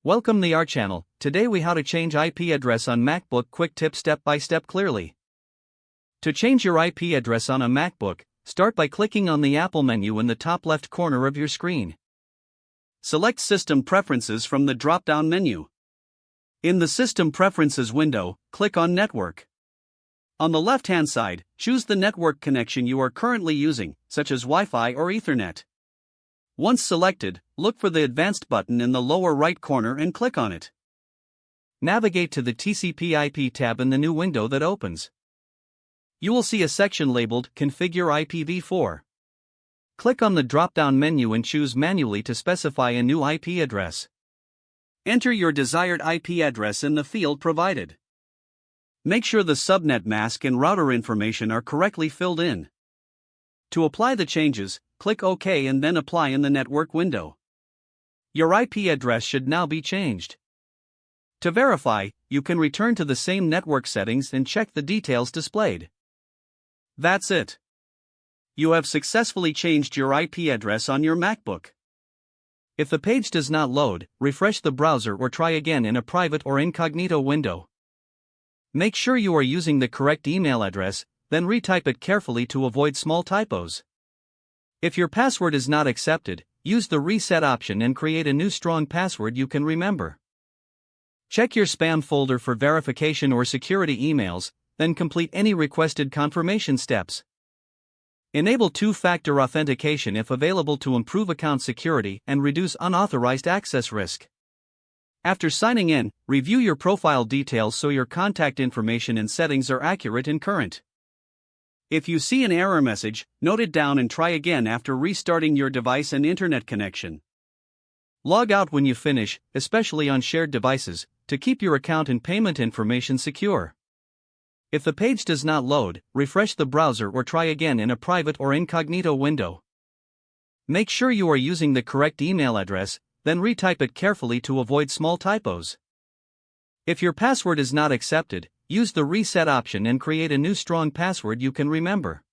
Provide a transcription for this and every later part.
Welcome to our channel. Today we how to change IP address on MacBook. Quick tip, step by step clearly. To change your IP address on a MacBook, start by clicking on the Apple menu in the top left corner of your screen. Select System Preferences from the drop-down menu. In the System Preferences window, click on Network. On the left-hand side, choose the network connection you are currently using, such as Wi-Fi or Ethernet. Once selected, look for the Advanced button in the lower right corner and click on it. Navigate to the TCP/IP tab in the new window that opens. You will see a section labeled Configure IPv4. Click on the drop-down menu and choose Manually to specify a new IP address. Enter your desired IP address in the field provided. Make sure the subnet mask and router information are correctly filled in. To apply the changes, click OK and then Apply in the network window. Your IP address should now be changed. To verify, you can return to the same network settings and check the details displayed. That's it. You have successfully changed your IP address on your MacBook. If the page does not load, refresh the browser or try again in a private or incognito window. Make sure you are using the correct email address, then retype it carefully to avoid small typos. If your password is not accepted, use the reset option and create a new strong password you can remember. Check your spam folder for verification or security emails, then complete any requested confirmation steps. Enable two-factor authentication if available to improve account security and reduce unauthorized access risk. After signing in, review your profile details so your contact information and settings are accurate and current. If you see an error message, note it down and try again after restarting your device and internet connection. Log out when you finish, especially on shared devices, to keep your account and payment information secure. If the page does not load, refresh the browser or try again in a private or incognito window. Make sure you are using the correct email address, then retype it carefully to avoid small typos. If your password is not accepted, use the reset option and create a new strong password you can remember.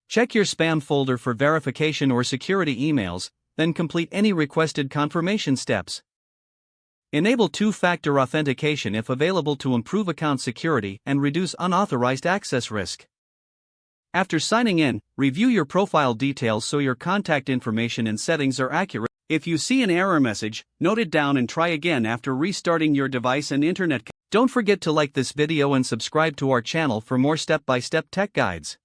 Check your spam folder for verification or security emails, then complete any requested confirmation steps. Enable two-factor authentication if available to improve account security and reduce unauthorized access risk. After signing in, review your profile details so your contact information and settings are accurate. If you see an error message, note it down and try again after restarting your device and internet. Don't forget to like this video and subscribe to our channel for more step-by-step tech guides.